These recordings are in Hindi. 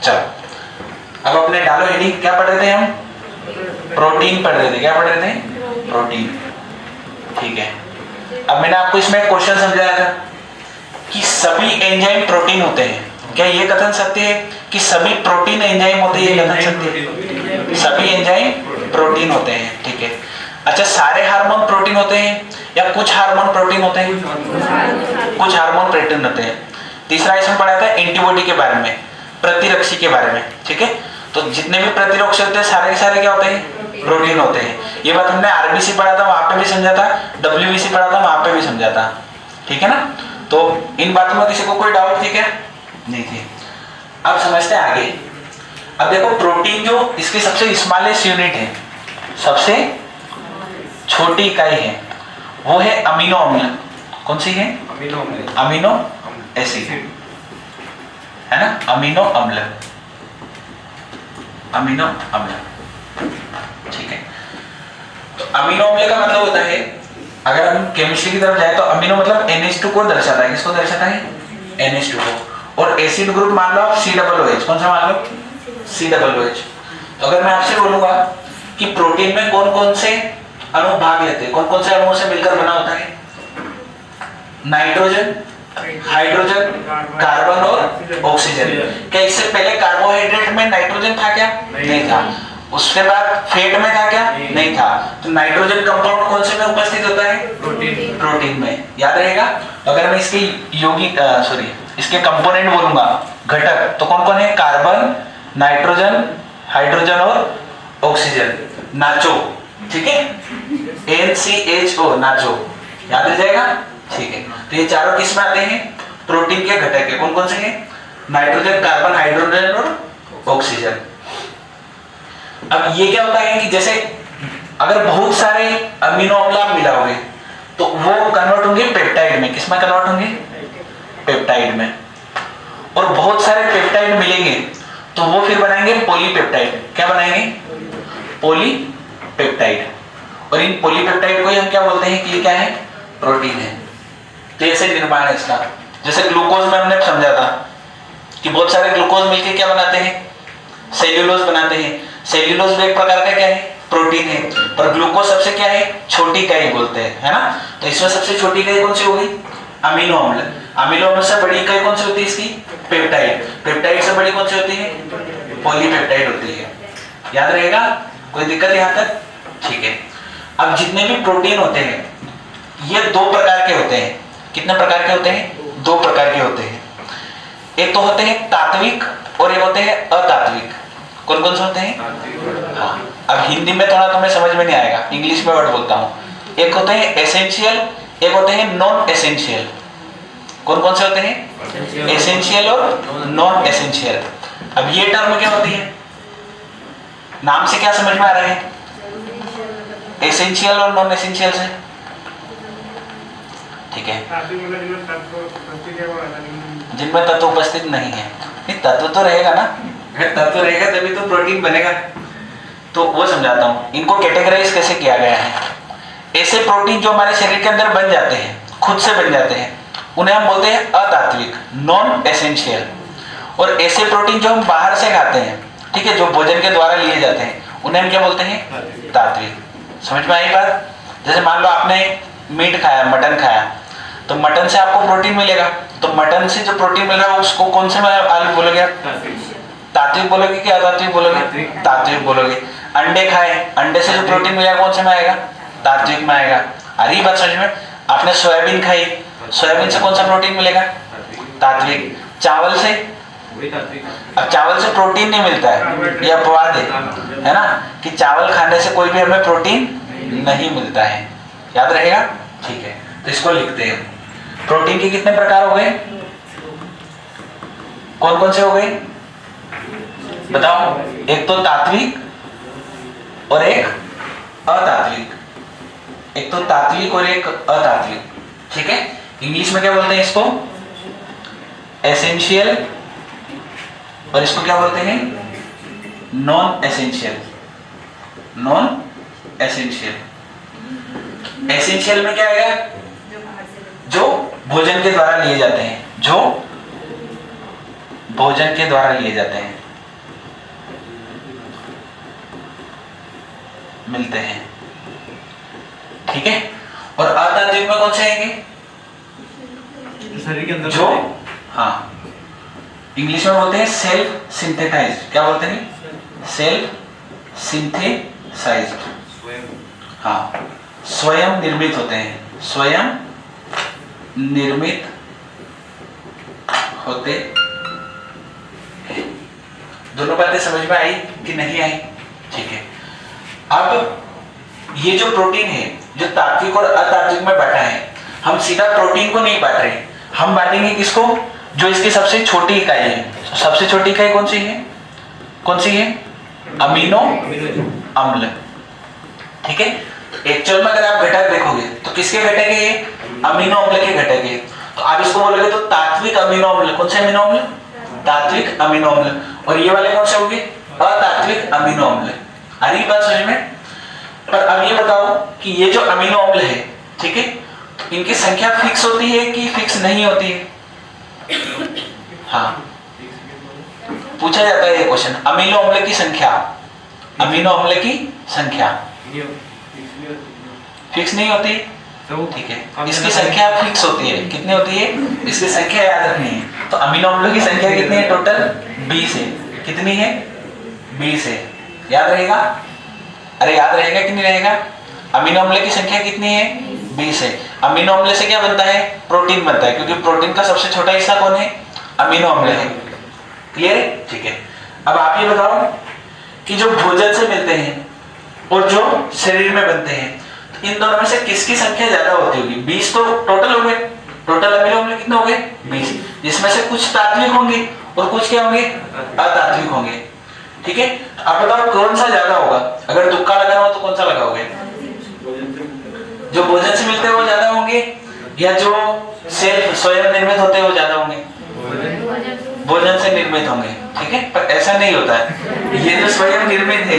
चलो अब अपने डालो हेडिंग, क्या पढ़ रहे थे हम? प्रोटीन पढ़ रहे थे। क्या पढ़ रहे थे? प्रोटीन। ठीक है, अब मैंने आपको इसमें क्वेश्चन समझाया था कि सभी एंजाइम प्रोटीन होते हैं। क्या ये कथन सत्य है कि सभी प्रोटीन एंजाइम होते हैं? ये कथन सत्य है, सभी एंजाइम प्रोटीन होते हैं। ठीक है, अच्छा सारे हार्मोन प्रोटीन होते हैं या कुछ हार्मोन प्रोटीन होते हैं? कुछ हार्मोन प्रोटीन होते हैं। तीसरा इसमें पढ़ा था एंटीबॉडी के बारे में, प्रतिरक्षी के बारे में। ठीक है, तो जितने भी प्रतिरक्षी होते हैं सारे के सारे क्या होते हैं? प्रोटीन होते हैं। ये बात हमने आरबीसी पढ़ा था, वहां पे भी समझा था, डब्ल्यूबीसी पढ़ा था, वहां पे भी समझा था। ठीक है ना, तो इन बातों में किसी को कोई डाउट थी क्या? नहीं थी। अब समझते हैं आगे। अब देखो प्रोटीन जो इसकी सबसे स्मॉलेस्ट यूनिट है, सबसे छोटी इकाई है, वो है अमीनो अम्ल। कौन सी है? अमीनो एसिड, है ना, अमीनो अम्ल, अमीनो अम्ल। ठीक है, तो अमीनो अम्ल का मतलब होता है, अगर हम केमिस्ट्री की तरफ जाए तो अमीनो मतलब NH2 को दर्शाता है। किसको दर्शाता है? NH2 को। और एसिड ग्रुप मान लो आप COOH। कौन सा मान लो? COOH। तो अगर मैं आपसे बोलूंगा कि प्रोटीन में कौन कौन से अणु भाग लेते हैं, कौन कौन से अणुओं से मिलकर बना होता है? नाइट्रोजन, हाइड्रोजन, कार्बन और ऑक्सीजन। क्या इससे पहले कार्बोहाइड्रेट में नाइट्रोजन था क्या? नहीं था। उसके बाद फैट में था क्या? नहीं था। तो नाइट्रोजन कंपाउंड कौन से में उपस्थित होता है? प्रोटीन में। याद रहेगा। अगर मैं इसकी इसके कंपोनेंट बोलूंगा, घटक, तो कौन कौन है? कार्बन, नाइट्रोजन, हाइड्रोजन और ऑक्सीजन। नाचो, ठीक है, NCHO, नाचो, याद रह जाएगा। ठीक है, तो ये चारों किस में आते हैं? प्रोटीन के घटक है। कौन कौन से हैं? नाइट्रोजन, कार्बन, हाइड्रोजन और ऑक्सीजन। अब ये क्या होता है कि जैसे अगर बहुत सारे अमीनो अम्ल आप मिलाओगे तो वो कन्वर्ट होंगे पेप्टाइड में। किसमें कन्वर्ट होंगे? पेप्टाइड में। और बहुत सारे पेप्टाइड मिलेंगे तो वो फिर बनाएंगे पॉलीपेप्टाइड। क्या बनाएंगे? पॉलीपेप्टाइड। और इन पॉलीपेप्टाइड को ही हम क्या बोलते हैं कि ये क्या है? प्रोटीन है। तो ऐसे निर्माण है इसका। जैसे ग्लूकोज में हमने समझा था कि बहुत सारे ग्लूकोज मिलकर क्या बनाते हैं? सेल्यूलोज बनाते हैं। सेल्यूलोज भी एक प्रकार का क्या है? प्रोटीन है। पर ग्लूकोज सबसे क्या है? छोटी इकाई बोलते हैं, है ना। तो इसमें सबसे छोटी इकाई कौन सी हो गई? अमीनो अम्ल। अमीनो अम्ल से बड़ी इकाई कौन सी होती है इसकी? पेप्टाइड। पेप्टाइड से बड़ी कौन सी होती है? पॉलीपेप्टाइड होती है। याद रहेगा? कोई दिक्कत यहां तक? ठीक है, अब जितने भी प्रोटीन होते हैं ये दो प्रकार के होते हैं। कितने प्रकार के होते हैं? दो प्रकार के होते हैं। एक तो होते हैं तात्विक और एक होते हैं अतात्विक। कौन कौन से होते हैं? हाँ, अब हिंदी में थोड़ा तुम्हें समझ में नहीं आएगा, इंग्लिश में वर्ड बोलता हूँ। एक होते हैं एसेंशियल, एक होते हैं नॉन एसेंशियल। कौन कौन से होते हैं? एसेंशियल और नॉन एसेंशियल। अब ये टर्म क्या होती है? नाम से क्या समझ में आ रहा है? एसेंशियल और नॉन एसेंशियल से। ठीक है, जिनमें तत्व उपस्थित नहीं है। नहीं, तत्व तो रहेगा ना, अगर तत्व रहेगा तभी तो प्रोटीन बनेगा। तो वो समझाता हूँ। इनको कैटेगराइज कैसे किया गया है। ऐसे प्रोटीन जो हमारे शरीर के अंदर बन जाते हैं, खुद से बन जाते हैं, उन्हें हम बोलते हैं अतात्विक, नॉन एसेंशियल। और ऐसे प्रोटीन जो हम बाहर से खाते हैं, ठीक है, जो भोजन के द्वारा लिए जाते हैं, उन्हें हम क्या बोलते हैं? तात्विक। समझ में आई बात? जैसे मान लो आपने मीट खाया, मटन खाया, तो मटन से आपको प्रोटीन मिलेगा। तो मटन से जो प्रोटीन मिल रहा है उसको कौन से में आलू बोलोगे? तात्विक बोलोगे कि अतात्विक बोलोगे? तात्विक बोलोगे। अंडे खाए, अंडे से जो प्रोटीन मिलेगा कौन से में आएगा? तात्विक में आएगा। अरे बात समझ में? आपने सोयाबीन खाई, सोयाबीन से कौन सा प्रोटीन मिलेगा? तात्विक। चावल से? अब चावल से प्रोटीन नहीं मिलता है, यह अपवाद है ना, कि चावल खाने से कोई भी हमें प्रोटीन नहीं मिलता है। याद रहेगा? ठीक है, तो इसको लिखते हैं। प्रोटीन के कितने प्रकार हो गए? कौन कौन से हो गए बताओ? एक तो तात्विक और एक अतात्विक। एक तो तात्विक और एक अतात्विक। ठीक है, इंग्लिश में क्या बोलते हैं इसको? एसेंशियल। और इसको क्या बोलते हैं? Non essential. Non essential. Essential में क्या आएगा? जो भोजन के द्वारा लिए जाते हैं, जो भोजन के द्वारा लिए जाते हैं। मिलते हैं, ठीक है। और अतात्विक में कौन से आएंगे? शरीर के अंदर जो, हाँ, इंग्लिश में बोलते हैं सेल्फ सिंथेटाइज्ड। क्या बोलते हैं? Self synthesized. हाँ, स्वयं निर्मित होते हैं, स्वयं निर्मित होते हैं। दोनों बातें समझ में आई कि नहीं आई? ठीक है। अब ये जो प्रोटीन है जो तात्विक और अतात्विक में बांटा है, हम सीधा प्रोटीन को नहीं बांट रहे, हम बांटेंगे किसको? जो इसकी सबसे छोटी इकाई है। सबसे छोटी इकाई कौन सी है? कौन सी है? अमीनो अम्ल, ठीक है। एक्चुअल में अगर आप घटक देखोगे तो किसके घटक है ये? अमीनो अम्ल के घटक है। तो आप इसको बोलोगे तो तात्विक अमीनो अम्ल। कौन से अमीनो अम्ल? तात्विक अमीनो अम्ल। और ये वाले कौन से होंगे? अतात्विक अमीनो अम्ल। आ रही बात समझ में? पर अब ये बताओ कि ये जो अमीनो अम्ल है, ठीक है, इनकी संख्या फिक्स होती है कि फिक्स नहीं होती है? हाँ, पूछा जाता है ये क्वेश्चन। अमीनो अम्ल की संख्या, अमीनो अम्ल की संख्या फिक्स नहीं होती, ठीक है। इसकी संख्या फिक्स होती है। कितनी होती है? इसकी संख्या याद रखनी है। तो अमीनो अम्लों की संख्या कितनी है? टोटल 20 है। कितनी है? 20 है। याद रहेगा? अरे याद रहेगा कि नहीं रहेगा? अमीनो अम्ल की संख्या कितनी है? 20 है। अमीनो अम्ल से क्या बनता है? प्रोटीन बनता है, क्योंकि प्रोटीन का सबसे छोटा हिस्सा कौन है? अमीनो अम्ल है। क्लियर है? ठीक है। अब आप ये बताओ कि जो भोजन से मिलते हैं और जो शरीर में बनते हैं, तो इन दोनों में से किसकी संख्या ज्यादा होती होगी? 20 तो टोटल हो गए। टोटल अमीनो अम्ल कितने हो गए? 20, जिसमें से कुछ तात्विक होंगे और कुछ क्या होंगे? अतात्विक होंगे, ठीक है। आप बताओ कौन सा ज्यादा होगा? अगर तुक्का लगाना हो तो कौन सा लगाओगे? जो भोजन से मिलते हैं वो ज्यादा होंगे, या जो सेल्फ स्वयं निर्मित होते हैं वो ज्यादा होंगे? भोजन से निर्मित होंगे, ठीक है। पर ऐसा नहीं होता है। ये जो स्वयं निर्मित है,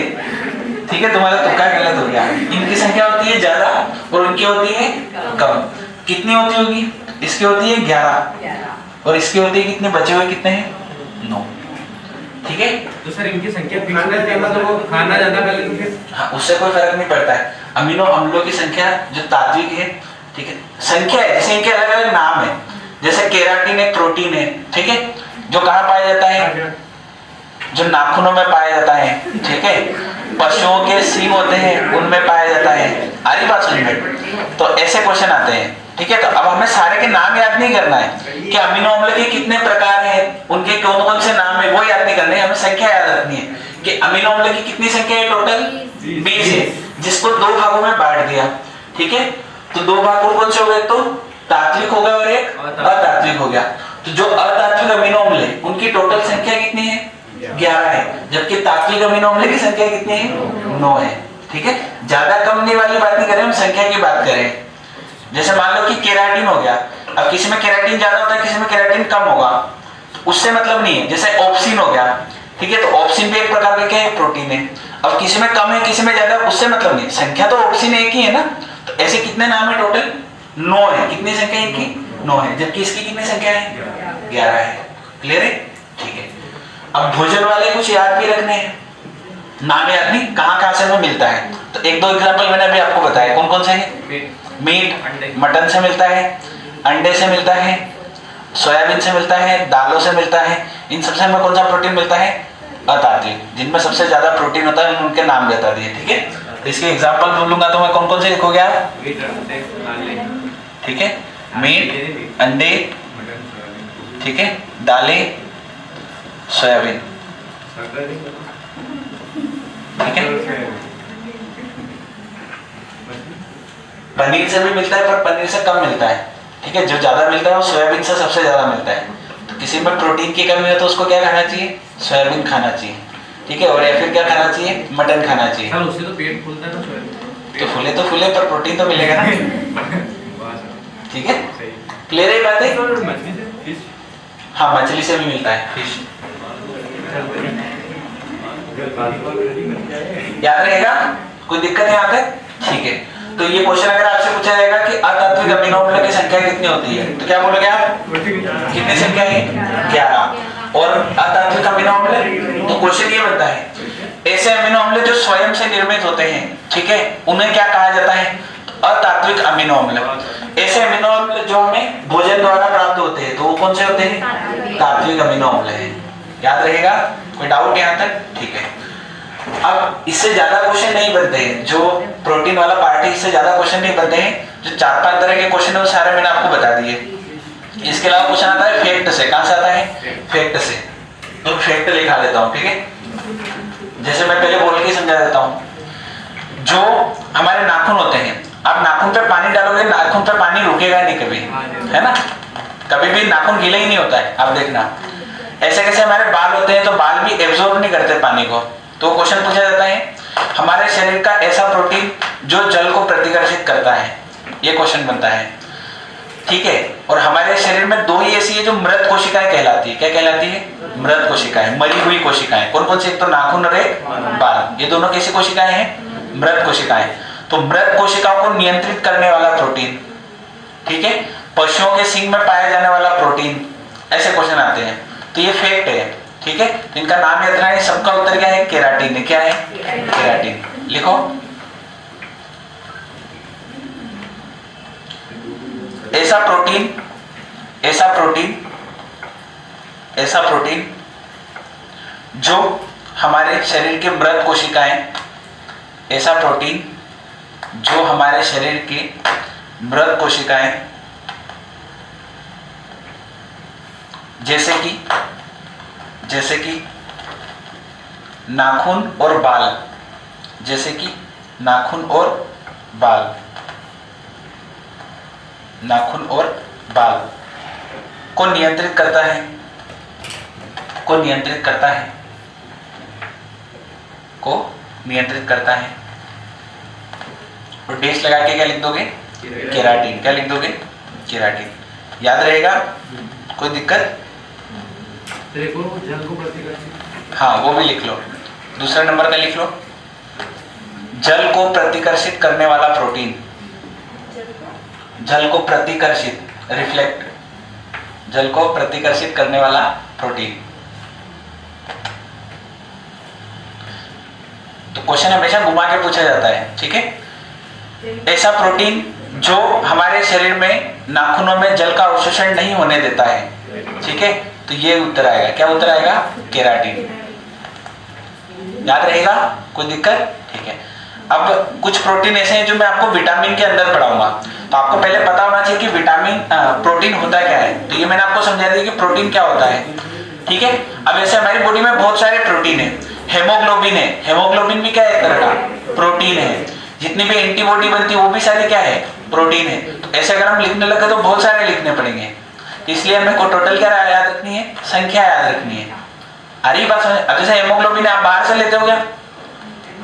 ठीक है, तुम्हारा तुक्का गलत हो गया। इनकी संख्या होती है ज्यादा और उनकी होती है कम। कितनी होती होगी? इसकी होती है 11 और इसकी होती है कितने? बचे हुए कितने हैं? 9, ठीक है। तो सर इनकी संख्या फिक्स रहती है, मतलब वो खाना ज्यादा कर लेंगे? हाँ, उससे कोई फर्क नहीं पड़ता है। अमीनो अम्लों की संख्या जो तात्विक है, ठीक है, संख्या है, जैसे इनके अलग अलग नाम है। जैसे केराटिन एक प्रोटीन है, ठीक है, जो कहाँ पाया जाता है? जो नाखूनों में पाया जाता है, ठीक है। पशुओं के सींग होते हैं उनमें पाया जाता है। आ रही बात समझ में? तो ऐसे क्वेश्चन आते हैं, ठीक है। तो अब हमें सारे के नाम याद नहीं करना है कि अमीनो अम्ल के कितने प्रकार हैं, उनके कौन कौन से नाम है, वो याद नहीं करने, हमें संख्या याद रखनी है कि अमीनो अम्ल की कितनी संख्या है? टोटल 20 है, जिसको 2 भागों में बांट दिया, ठीक है। तो 2 भाग कौन से हो गए? तो तात्विक हो गया और एक अतात्विक हो गया। तो जो अतात्विक अमीनो अम्ल है उनकी टोटल संख्या कितनी है? 11 है, जबकि तात्विक अमीनो अम्ल की संख्या कितनी है? 9 है, ठीक है। ज्यादा कम वाली बात नहीं कर रहे, हम संख्या की बात कर रहे हैं। जैसे मान लो कि केराटिन हो गया, अब किसी में केराटिन ज्यादा होता है, किसी में केराटिन कम होगा, तो उससे मतलब नहीं है। जैसे ऑप्सिन हो गया, ठीक है, तो ऑप्सिन भी एक प्रकार का क्या है? प्रोटीन है। अब किसी में कम है, किसी में ज्यादा, उससे मतलब नहीं, संख्या तो ऑप्सिन एक ही है ना। तो ऐसे कितने नाम है? टोटल 9 है। कितनी संख्या है इनकी? 9 है, जबकि इसकी कितनी संख्या है? 11 है। क्लियर है? ठीक है। अब भोजन वाले कुछ याद भी रखने हैं, नाम याद नहीं, कहाँ कहाँ से हमें मिलता है। तो 1-2 एग्जाम्पल मैंने अभी आपको बताया। कौन कौन से हैं? मीट मटन से मिलता है, अंडे से मिलता है, सोयाबीन से मिलता है, दालों से मिलता है। इन सबसे हमें कौन सा प्रोटीन मिलता है? अतात्विक। जिनमें सबसे ज्यादा प्रोटीन होता है उनके नाम बता दिए, ठीक है। तो इसके एग्जाम्पल बोलूंगा तो मैं कौन कौन से लिखोगे आप? ठीक है, मीट, अंडे, ठीक है, दालें, सोयाबीन, ठीक है। पनीर से भी मिलता है, पर पनीर से कम मिलता है, ठीक है। जो ज्यादा मिलता है वो सोयाबीन से सबसे ज्यादा मिलता है। तो किसी में प्रोटीन की कमी हो तो उसको क्या खाना चाहिए? सोयाबीन खाना चाहिए, ठीक है। और या फिर क्या खाना चाहिए? मटन खाना चाहिए। सर उससे तो पेट फूलता है ना सोयाबीन। तो फूले पर प्रोटीन तो मिलेगा ना, ठीक है। क्लियर है बात है? हाँ, मछली से भी मिलता है, फिश। याद रहेगा? कोई दिक्कत है यहाँ पे? ठीक है। तो ये क्वेश्चन अगर आपसे पूछा जाएगा कि अतात्विक अमीनो अम्ल की संख्या कितनी होती है, तो क्या बोलोगे आप? कितनी संख्या है? 11। और अतात्विक अमीनो अम्ल, तो क्वेश्चन ये बनता है ऐसे अमीनो अम्ल जो स्वयं से निर्मित होते हैं, ठीक है, उन्हें क्या कहा जाता है? अतात्विक अमीनो अम्ल। ऐसे अमीनो अम्ल जो हमें भोजन द्वारा प्राप्त होते हैं, तो वो कौन से होते हैं? तात्विक अमीनो अम्ल है। याद रहेगा? कोई डाउट यहाँ तक? ठीक है। अब इससे ज्यादा क्वेश्चन नहीं बनते हैं, जो प्रोटीन वाला पार्ट है इससे ज्यादा क्वेश्चन नहीं बनते हैं। जो 4-5 तरह के क्वेश्चन है वो सारे मैंने आपको बता दिए। इसके अलावा क्वेश्चन आता है फैक्ट से। कहां से आता है? फैक्ट से। तो फैक्ट लिखा देता हूं, ठीक है। जैसे मैं पहले बोल के समझा देता हूं। जो हमारे नाखून होते हैं, आप नाखून पे पानी डालोगे, नाखून पे पानी रुकेगा नहीं कभी, है ना? कभी भी नाखून गीला ही नहीं होता है, आप देखना। ऐसे कैसे हमारे बाल होते हैं, तो बाल भी एब्जॉर्ब नहीं करते पानी को। तो क्वेश्चन पूछा जाता है हमारे शरीर का ऐसा प्रोटीन जो जल को प्रतिकर्षित करता है, ये क्वेश्चन बनता है, ठीक है। और हमारे शरीर में 2 ही ऐसी है जो मृत कोशिकाएं कहलाती है। क्या कहलाती है? मृत कोशिकाएं, मरी हुई कोशिकाएं। कौन कौन सी? एक तो नाखून और एक बाल। ये दोनों कैसी कोशिकाएं हैं? मृत कोशिकाएं। तो मृत कोशिकाओं को नियंत्रित करने वाला प्रोटीन, ठीक है, पशुओं के सींग में पाया जाने वाला प्रोटीन, ऐसे क्वेश्चन आते हैं। तो ये फैक्ट है, ठीक है। तो इनका नाम याद रखना है। सबका उत्तर क्या है? केराटिन है। क्या है? केराटिन। लिखो। ऐसा प्रोटीन जो हमारे शरीर के मृत कोशिकाएं, ऐसा प्रोटीन जो हमारे शरीर की मृत कोशिकाएं, जैसे कि नाखून और बाल, जैसे कि नाखून और बाल को नियंत्रित करता है, को नियंत्रित करता है। और डैश लगा के क्या लिख दोगे? केराटिन। क्या लिख दोगे? केराटिन। याद रहेगा? कोई दिक्कत? देखो जल को प्रतिकर्षित। हाँ, वो भी लिख लो। दूसरा नंबर का लिख लो। जल को प्रतिकर्षित करने वाला प्रोटीन, जल को प्रतिकर्षित, रिफ्लेक्ट, जल को प्रतिकर्षित करने वाला प्रोटीन। तो क्वेश्चन हमेशा घुमा के पूछा जाता है, ठीक है। ऐसा प्रोटीन जो हमारे शरीर में नाखूनों में जल का अवशोषण नहीं होने देता है, ठीक है। तो ये उत्तर आएगा। क्या उत्तर आएगा? केराटिन। याद रहेगा? कोई दिक्कत? ठीक है। अब कुछ प्रोटीन ऐसे हैं जो मैं आपको विटामिन के अंदर पढ़ाऊंगा। तो आपको पहले पता होना चाहिए कि विटामिन प्रोटीन होता क्या है। तो ये मैंने आपको समझा दिया कि प्रोटीन क्या होता है, ठीक है। अब ऐसे हमारी बॉडी में बहुत सारे प्रोटीन है। हेमोग्लोबिन है, हेमोग्लोबिन भी क्या है? एक तरह का प्रोटीन है। जितनी भी एंटीबॉडी बनती है वो भी सारी क्या है? प्रोटीन है। तो ऐसे अगर हम लिखने लगे तो बहुत सारे लिखने पड़ेंगे। इसलिए हमें को टोटल क्या याद रखनी है? संख्या याद रखनी है। आ रही बात समझ? अब जैसे हेमोग्लोबिन आप बाहर से लेते हो क्या?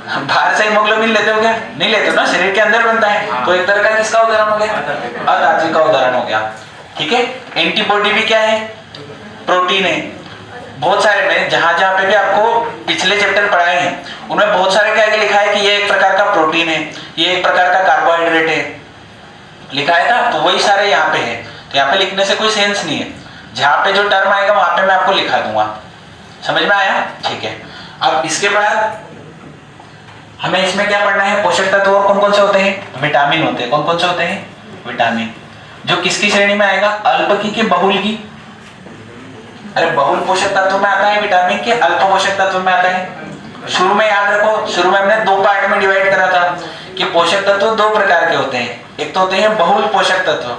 बाहर से हेमोग्लोबिन लेते हो क्या? नहीं लेते हो ना, शरीर के अंदर बनता है। तो एक तरह का किसका उदाहरण हो गया? अतात्विक का उदाहरण हो गया, ठीक है। एंटीबॉडी भी क्या है? प्रोटीन है। बहुत सारे में जहां पे भी आपको पिछले चैप्टर पढ़ाए हैं उनमें बहुत सारे क्या लिखा है कि ये एक प्रकार का प्रोटीन है, ये एक प्रकार का कार्बोहाइड्रेट है, लिखा है था। तो वही सारे यहाँ पे है। तो यहाँ पे लिखने से कोई सेंस नहीं है। जहां पे जो टर्म आएगा वहां पे मैं आपको लिखा दूंगा। समझ में आया? ठीक है। अब इसके बाद हमें इसमें क्या पढ़ना है? पोषक तत्व और कौन कौन से होते हैं? विटामिन होते हैं। कौन कौन से होते हैं? विटामिन। जो किसकी श्रेणी में आएगा? अल्प की बहुल की? अरे बहुल पोषक तत्व में आता है विटामिन के, अल्प पोषक तत्व में आता है? शुरू में याद रखो, शुरू में हमने 2 पार्ट में डिवाइड करा था कि पोषक तत्व 2 प्रकार के होते हैं। एक तो होते हैं बहुल पोषक तत्व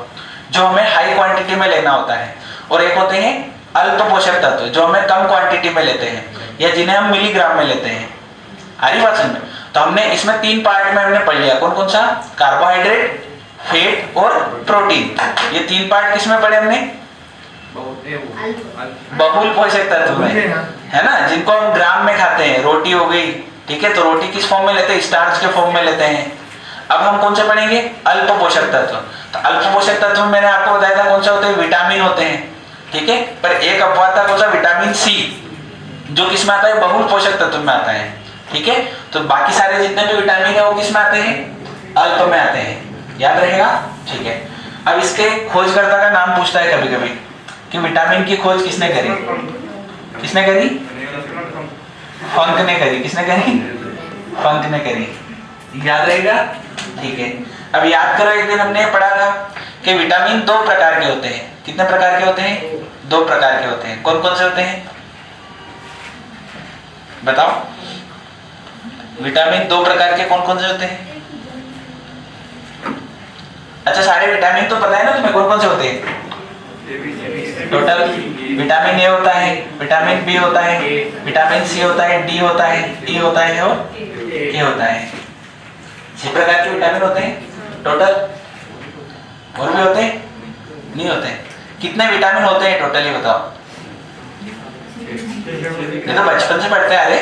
जो हमें हाई क्वांटिटी में लेना होता है, और एक होते हैं अल्प पोषक तत्व जो हमें कम क्वांटिटी में लेते हैं या जिन्हें हम मिलीग्राम में लेते हैं। आ रही बात समझ में? तो हमने इसमें 3 पार्ट में हमने पढ़ लिया। कौन कौन सा? कार्बोहाइड्रेट, फैट और प्रोटीन। ये 3 पार्ट किसमें पढ़े हमने? बहुल पोषक तत्व में, है ना, जिनको हम ग्राम में खाते हैं। रोटी हो गई, ठीक है। तो रोटी किस फॉर्म में लेते हैं? स्टार्च के फॉर्म में लेते हैं। अब हम कौन से पढ़ेंगे? अल्प पोषक तत्व। तो अल्प पोषक तत्व मैंने आपको बताया था कौन सा होते हैं? विटामिन होते हैं, ठीक है। पर एक अपवाद था, कौन सा? विटामिन सी, जो किस में आता है? बहुल पोषक तत्व में आता है, ठीक है। तो बाकी सारे जितने भी विटामिन है वो किस में आते हैं? अल्प में आते हैं। याद रहेगा? ठीक है। अब इसके खोजकर्ता का नाम पूछता है कभी कभी कि विटामिन की खोज किसने करी? किसने करी? फंक ने करी, किसने करी? फंक ने करी। याद रहेगा? ठीक है। अब याद करो, एक दिन हमने पढ़ा था कि विटामिन 2 प्रकार के होते हैं। कितने प्रकार के होते हैं? 2 प्रकार के होते हैं। कौन कौन से होते हैं बताओ? विटामिन 2 प्रकार के कौन कौन से होते हैं? अच्छा, सारे विटामिन तो पता है ना तुम्हें कौन कौन से होते हैं? टोटल विटामिन ए होता है, विटामिन बी होता है, विटामिन सी होता है, डी होता है, ई होता है और के होता है। 6 प्रकार के विटामिन होते हैं टोटल। और भी होते हैं? नहीं होते। कितने विटामिन होते हैं टोटल ये बताओ? ये तो बचपन से पढ़ते आ रहे।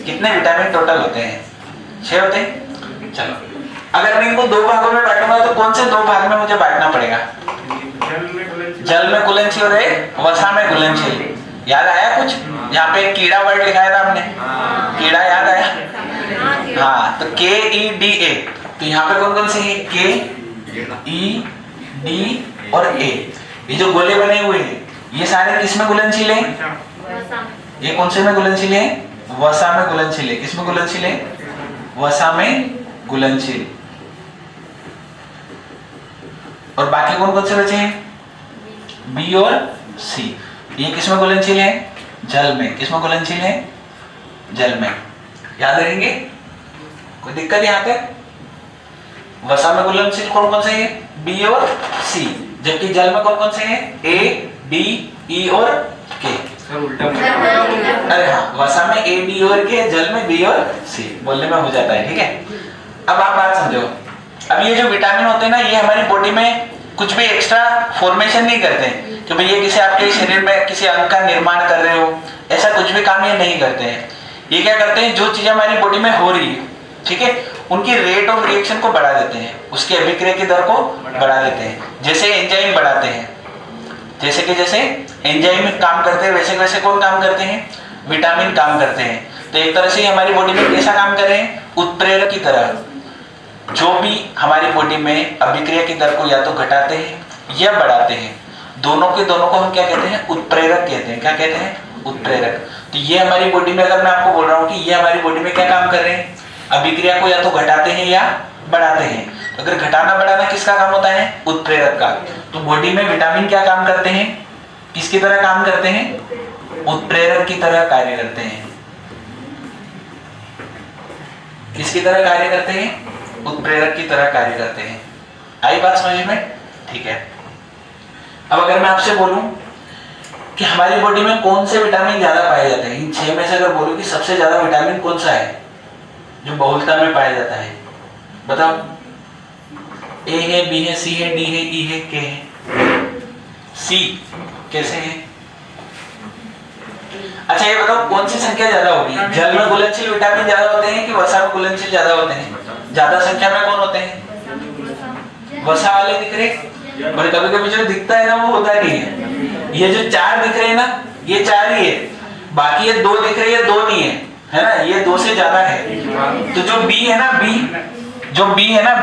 कितने विटामिन टोटल होते हैं? 6 होते हैं। चलो, अगर मैं इनको 2 भागों में बांटूंगा तो कौन से 2 भाग में मुझे बांटना पड़ेगा? जल में घुलनशील और एक वसा में घुलनशील। याद आया कुछ? यहाँ पे एक कीड़ा वर्ड लिखाया था हमने, कीड़ा याद आया? हाँ, तो KEDA। तो यहाँ पे कौन कौन से हैं? KED और A। ये जो गोले बने हुए हैं ये सारे किस में घुलनशील हैं? ये कौन से में घुलनशील है? वसा में घुलनशील है। किस में घुलनशील है? वसा में घुलनशील। और बाकी कौन कौन से बचे हैं? बी और सी। ये किस में घुलनशील है? जल में। किस में घुलनशील है? जल में। याद रहेंगे? कोई दिक्कत यहाँ पे? वसा में घुलनशील कौन कौन से हैं? बी और सी। जबकि जल में कौन कौन से हैं? ए, डी, ई और के। उल्टा। अरे हाँ, वसा में ए, डी और के, जल में बी और सी। बोलने में हो जाता है। ठीक है, अब आप बात समझो। अब ये जो विटामिन होते हैं ना, ये हमारी बॉडी में कुछ भी एक्स्ट्रा फॉर्मेशन नहीं करते कि भाई ये किसी आपके शरीर में किसी अंग का निर्माण कर रहे हो, ऐसा कुछ भी काम ये नहीं करते हैं। ये क्या करते हैं, जो चीजें हमारी बॉडी में हो रही है, ठीक है, उनकी रेट ऑफ रिएक्शन को बढ़ा देते हैं, उसकी अभिक्रिया की दर को बढ़ा देते हैं। जैसे एंजाइम बढ़ाते हैं, जैसे कि जैसे एंजाइम काम करते हैं वैसे वैसे कौन काम करते हैं? विटामिन काम करते हैं। तो एक तरह से हमारी बॉडी में कैसा काम कर रहे हैं? उत्प्रेरक की तरह। जो भी हमारी बॉडी में अभिक्रिया की दर को या तो घटाते हैं या बढ़ाते हैं, दोनों के दोनों को हम क्या कहते हैं? उत्प्रेरक कहते हैं। क्या कहते हैं? उत्प्रेरक। तो ये हमारी बॉडी में, अगर मैं आपको बोल रहा हूँ कि ये हमारी बॉडी में क्या काम कर रहे हैं? अभिक्रिया को या तो घटाते हैं या बढ़ाते हैं। अगर घटाना बढ़ाना किसका काम होता है? उत्प्रेरक का। तो बॉडी में विटामिन क्या काम करते हैं? किसकी तरह काम करते हैं? उत्प्रेरक की तरह कार्य करते हैं। किसकी तरह कार्य करते हैं? उत्प्रेरक की तरह कार्य करते हैं। आई बात समझ में? ठीक है। अब अगर मैं आपसे बोलूं कि हमारी बॉडी में कौन से विटामिन ज्यादा पाए जाते हैं, इन 6 में से अगर बोलूं कि सबसे ज्यादा विटामिन कौन सा है जो बहुलता में पाया जाता है, बताओ। ए है, बी है, सी है, डी है, ई है, के है। सी कैसे है? अच्छा ये बताओ, कौन सी संख्या ज्यादा होगी? जल में घुलनशील विटामिन ज्यादा होते हैं कि वसा में घुलनशील ज्यादा होते हैं? ज्यादा संख्या में कौन होते हैं? वसा वाले दिख रहे, और कभी कभी जो दिखता है ना वो होता नहीं है। ये जो 4 दिख रहे हैं ना, ये 4 ही है, बाकी ये 2 दिख रहे हैं, 2 नहीं है ना, ये 2 से ज्यादा है। तो जो बी है ना, बी है ना,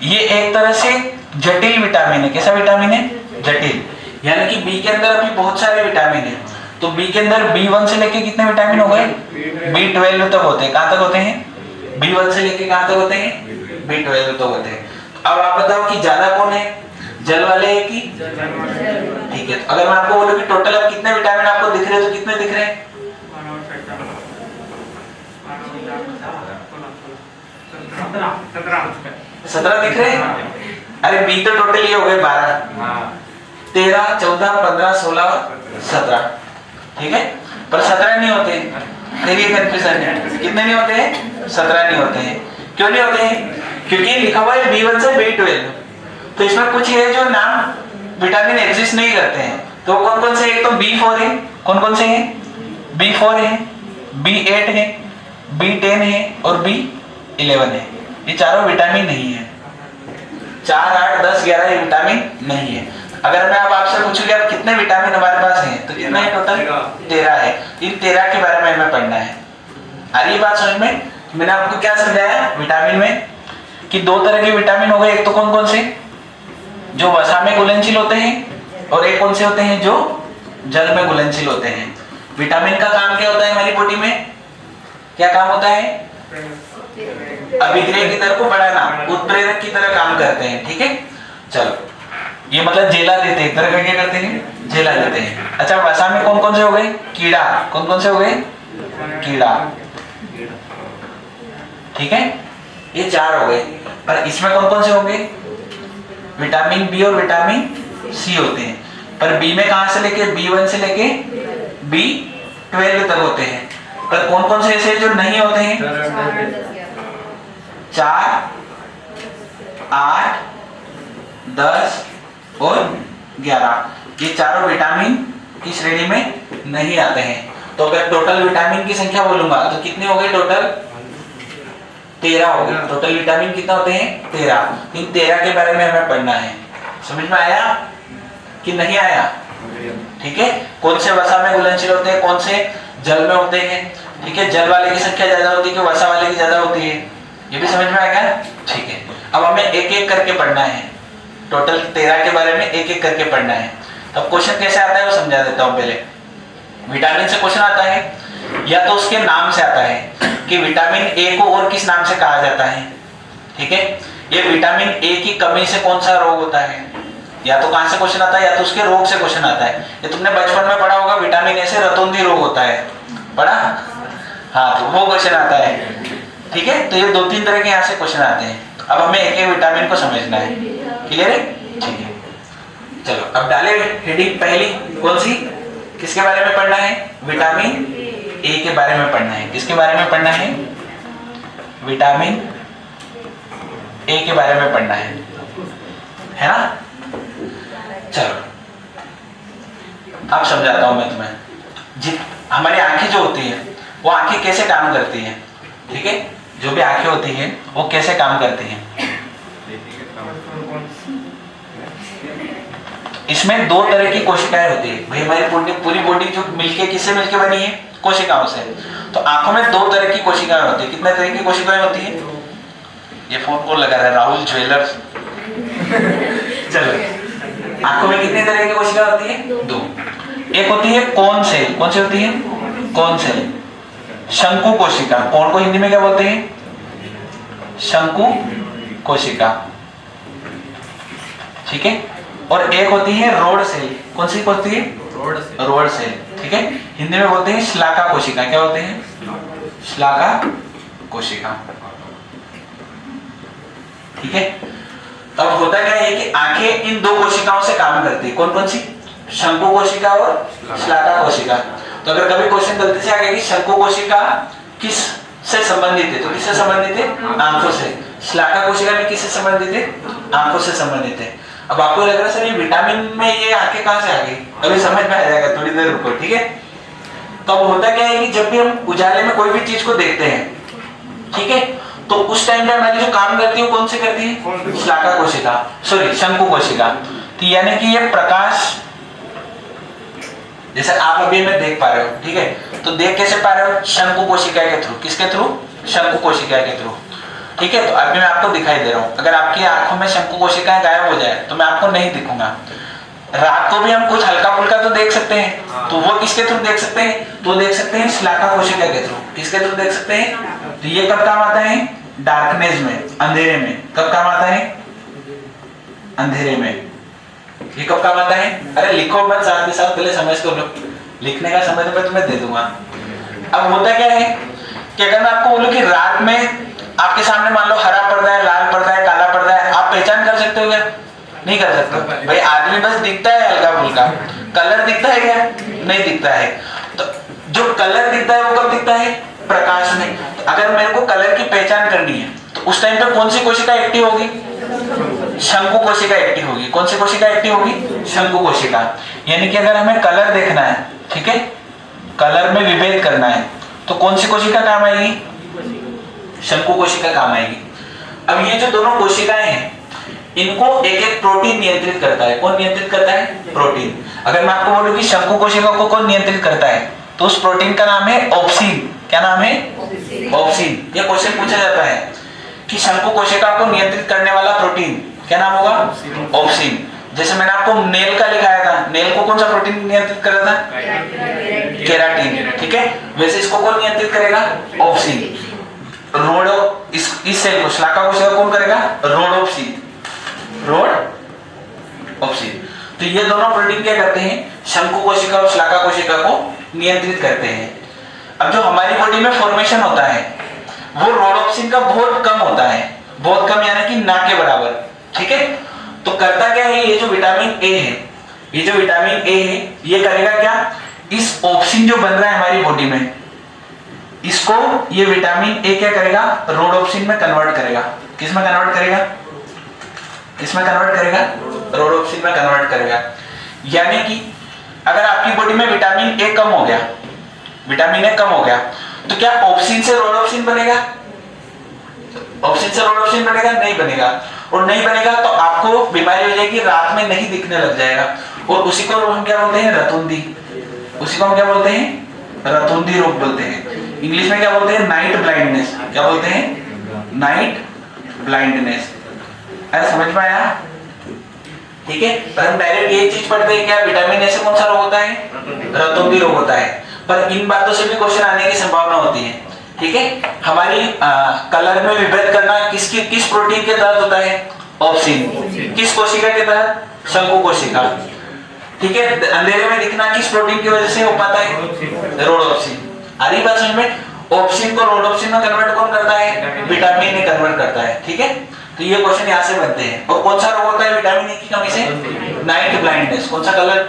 ये एक तरह से जटिल विटामिन है। कैसा विटामिन है? जटिल। यानी कि बी के अंदर अभी बहुत सारे विटामिन है। तो बी के अंदर B1 से लेके कितने विटामिन हो गए? B12 तक होते हैं। कहां तक होते हैं? B1 से लेके कहां तक होते हैं? B12 तक होते हैं। अब आप बताओ कि ज्यादा कौन है? जल वाले है कि? ठीक है। अगर मैं आपको बोलूं कि टोटल अब कितने विटामिन आपको दिख रहे हैं, तो कितने दिख रहे हैं? 17 दिख रहे हैं। अरे बी तो टोटल ये हो गए 12, 13, 14, 15, 16, 17, ठीक है, पर 17 नहीं होते। फिर ये कंफ्यूजन है, कितने नहीं होते हैं? 17 नहीं होते हैं। क्यों नहीं होते हैं? क्योंकि लिखा हुआ है B1 से B12, तो इसमें कुछ है जो नाम विटामिन एग्जिस्ट नहीं करते हैं। तो कौन कौन से? एक तो B4 है। कौन कौन से हैं? B4 है, B8 है, B10 है और B11 है। ये चारों विटामिन नहीं है। 4, 8, 10, 11 ये विटामिन नहीं है। अगर मैं अब आपसे पूछूं कि अब कितने विटामिन हमारे पास हैं, तो कितना है टोटल? 13 है। इन 13 के बारे में हमें पढ़ना है। आ रही बात समझ में? मैंने आपको क्या समझाया विटामिन में कि 2 तरह के विटामिन हो गए। एक तो कौन कौन से? जो वसा में घुलनशील होते हैं, और एक कौन से होते हैं? जो जल में घुलनशील होते हैं। विटामिन का काम क्या होता है हमारी बॉडी में? क्या काम होता है? अभिक्रिया की दर को बढ़ाना, उत्प्रेरक की तरह काम करते हैं। ठीक है, चलो ये मतलब जेला देते हैं, तरह का क्या करते हैं? जेला देते हैं। अच्छा, वसा में कौन कौन से हो गए? कीड़ा। कौन कौन से हो गए? कीड़ा। ठीक है, ये 4 हो गए। पर इसमें कौन कौन से होंगे? विटामिन बी और विटामिन सी होते हैं। पर बी में कहां से लेके B1 से लेके B12 तक होते हैं। पर कौन कौन से ऐसे जो नहीं होते हैं? 4, 8, 10 और 11, ये चारों विटामिन की श्रेणी में नहीं आते हैं। तो अगर टोटल विटामिन की संख्या बोलूंगा तो कितने हो गए? टोटल 13 हो गए। टोटल विटामिन कितना होते हैं? 13। इन 13 के बारे में हमें पढ़ना है। समझ में आया कि नहीं आया? ठीक है, कौन से वसा में घुलनशील होते हैं, कौन से जल में होते हैं। ठीक है, जल वाले की संख्या ज्यादा होती है कि वसा वाले की ज्यादा होती है, ये भी समझ में आएगा। ठीक है, अब हमें एक एक करके पढ़ना है। टोटल 13 के बारे में एक एक करके पढ़ना है। तब क्वेश्चन कैसे आता है वो समझा देता हूं। पहले विटामिन से क्वेश्चन आता है, या तो उसके नाम से आता है कि विटामिन ए को और किस नाम से कहा जाता है। ठीक है, ये विटामिन ए की कमी से कौन सा रोग होता है, या तो कहां से क्वेश्चन आता है, या तो उसके रोग से क्वेश्चन आता है। ये तुमने बचपन में पढ़ा होगा, विटामिन ए से रतौंधी रोग होता है, पढ़ा? हाँ, तो वो क्वेश्चन आता है। ठीक है, तो ये 2-3 तरह के यहाँ से क्वेश्चन आते हैं। अब हमें एक एक विटामिन को समझना है। क्लियर है? ठीक है, चलो अब डाले हेडिंग पहली कौन सी, किसके बारे में पढ़ना है? विटामिन ए के बारे में पढ़ना है। किसके बारे में पढ़ना है? विटामिन ए के बारे में पढ़ना है ना? चलो अब समझाता हूं मैं तुम्हें। हमारी आंखें जो होती है वो आंखें कैसे काम करती हैं। ठीक है, जो भी आंखें होती हैं वो कैसे काम करती हैं। इसमें 2 तरह की कोशिकाएं होती है भाई। हमारी पूरी बॉडी जो मिलके किससे मिलके बनी है? कोशिकाओं से। तो आंखों में 2 तरह की कोशिकाएं होती है। कितने तरह की कोशिकाएं होती है? ये फोन कौन लगा रहा है? राहुल ज्वेलर्स। चलो, आंखों में कितने तरह की कोशिकाएं होती है? 2। एक होती है कोन सेल। कौन सी होती है? Cone cell. शंकु कोशिका। कोन को हिंदी में क्या बोलते हैं? शंकु कोशिका। ठीक है, और एक होती है रोड सेल। कौन सी होती है? Rod cell. ठीक है, हिंदी में बोलते हैं श्लाका कोशिका। क्या बोलते हैं? श्लाका कोशिका। ठीक है, अब होता क्या है कि आंखें इन 2 कोशिकाओं से काम करती है। कौन कौन सी? शंकु कोशिका और श्लाका कोशिका। तो अगर कभी क्वेश्चन गलती से आ गया कि शंकु कोशिका किस से संबंधित है, तो किससे संबंधित है? आंखों से। श्लाका कोशिका भी किससे संबंधित है? आंखों से संबंधित है। अब आपको लग रहा है सर ये विटामिन में ये आंखें कहां से आ गई? अभी समझ में आ जाएगा, थोड़ी देर रुको। ठीक है, तो अब होता क्या है कि जब भी हम उजाले में कोई भी चीज को देखते हैं, ठीक है, तो उस टाइम पे हमारी जो काम करती है वो कौन सी करती है? श्लाका कोशिका, सॉरी शंकु कोशिका। तो यानी कि ये प्रकाश, जैसे आप अभी में देख पा रहे हो, ठीक है, तो देख कैसे पा रहे हो? शंकु कोशिका के थ्रू। किसके थ्रू? शंकु कोशिका के थ्रू। ठीक है, तो अभी मैं आपको दिखाई दे रहा हूं। अगर आपकी आंखों में शंकु कोशिकाएं गायब हो जाए तो मैं आपको नहीं दिखूंगा। रात को भी हम कुछ हल्का फुल्का तो देख सकते हैं, तो वो किसके थ्रू देख सकते हैं? तो देख सकते हैं श्लाका कोशिका के थ्रू। किसके थ्रू देख सकते हैं? तो ये कब काम आता है? डार्कनेस में, अंधेरे में। कब काम आता है? अंधेरे में। ये कब काम आता है? अरे लिखो मत, साथ के साथ पहले समझ तो लो। लिखने का समय तो मैं दे दूंगा। अब होता क्या है कि अगर मैं आपको बोलूं कि रात में आपके सामने मान लो हरा पर्दा है, लाल पर्दा है, काला पर्दा है, आप पहचान कर सकते हो क्या? नहीं कर सकते भाई। आदमी बस दिखता है हल्का फुल्का, कलर दिखता है क्या? नहीं दिखता है। तो जो कलर दिखता है वो कब दिखता है? प्रकाश में। तो अगर मेरे को कलर की पहचान करनी है तो उस टाइम पे कौन सी कोशिका एक्टिव होगी? शंकु कोशिका एक्टिव होगी। कौन सी कोशिका एक्टिव होगी? शंकु कोशिका। यानी कि अगर हमें कलर देखना है, ठीक है, कलर में विभेद करना है, तो कौन सी कोशिका काम आएगी? शंकु कोशिका काम आएगी। अब ये जो दोनों कोशिकाएं हैं इनको एक एक प्रोटीन नियंत्रित करता है। कौन नियंत्रित करता है? प्रोटीन। अगर मैं आपको बोलूं कि शंकु कोशिका को कौन नियंत्रित करता है, तो उस प्रोटीन का नाम है ऑप्सिन। क्या नाम है? ऑप्सिन। यह क्वेश्चन पूछा जाता है कि शंकु कोशिका को नियंत्रित करने वाला प्रोटीन क्या नाम होगा? ऑप्सिन। जैसे मैंने आपको नेल का लिखाया था, नेल को कौन सा प्रोटीन नियंत्रित कर रहा था? केराटिन, ठीक है। वैसे इसको कौन नियंत्रित करेगा? ऑप्सिन। रोडो इस सेल को, श्लाका कोशिका कौन करेगा? Rhodopsin, rhodopsin. तो ये दोनों प्रोटीन क्या करते हैं? शंकु कोशिका और श्लाका कोशिका को नियंत्रित करते हैं। अब जो हमारी बॉडी में फॉर्मेशन होता है वो रोडोप्सिन का बहुत कम होता है, बहुत कम यानी कि ना के बराबर, ठीक है। तो करता क्या है, ये जो विटामिन ए है, ये जो विटामिन ए है ये करेगा क्या? इस ऑप्सिन जो बन रहा है हमारी बॉडी में, इसको ये विटामिन ए क्या करेगा? रोडोप्सिन में कन्वर्ट करेगा। किस में कन्वर्ट करेगा? किसमें कन्वर्ट करेगा? रोडोप्सिन में कन्वर्ट करेगा। यानी कि अगर आपकी बॉडी में विटामिन ए कम हो गया, विटामिन ए कम हो गया, तो क्या ऑप्सिन से रोडोप्सिन बनेगा? ऑप्सिन से रोडोप्सिन बनेगा? नहीं बनेगा। और नहीं बनेगा तो आपको बीमारी हो जाएगी, रात में नहीं दिखने लग जाएगा। और उसी को हम क्या बोलते हैं? रतुंदी। उसी को हम क्या बोलते हैं? रतुंदी रोग बोलते हैं। इंग्लिश में क्या बोलते हैं? Night blindness. क्या बोलते हैं? Night blindness. अरे समझ में आया? ठीक है। पर हम डायरेक्ट ये चीज पढ़ते हैं क्या? विटामिन ए से कौन सा रोग होता है? रतुंदी रोग होता है। पर इन बातों से भी क्वेश्चन आने की संभावना होती है, ठीक है। हमारी कलर में विभेद करना किस प्रोटीन के तहत होता है? ऑप्सिन। किस कोशिका के तहत? शंकु कोशिका, ठीक है। अंधेरे में दिखना किस प्रोटीन की वजह से हो पाता है? रोडोप्सिन। आ रही बात समझ में? ऑप्सिन को रोडोप्सिन में कन्वर्ट कौन करता है? विटामिन ए कन्वर्ट करता है, ठीक है। तो ये क्वेश्चन यहाँ से बनते हैं। और कौन सा रोग होता है विटामिन ए की कमी से? Night blindness. कौन सा कलर?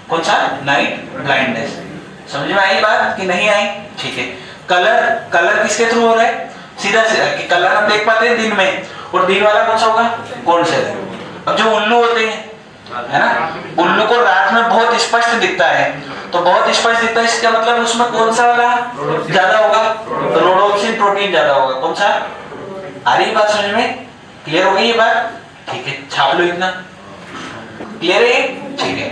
कौन सा? Night blindness. समझ में आई बात कि नहीं आई? ठीक है। कलर किसके थ्रू हो रहा है? सीधा सीधा कि कलर हम देख पाते हैं दिन में, और दिन वाला कौन सा होगा? कौन सा? अब जो उल्लू होते हैं, है ना, उल्लू को रात में बहुत स्पष्ट दिखता है, तो बहुत स्पष्ट दिखता है इसका मतलब उसमें कौन सा वाला ज्यादा होगा? रोडोप्सिन प्रोटीन ज्यादा होगा। कौन सा? आ रही बात समझ में? क्लियर हो गई ये बात? ठीक है, छाप लो इतना। क्लियर है? ठीक है।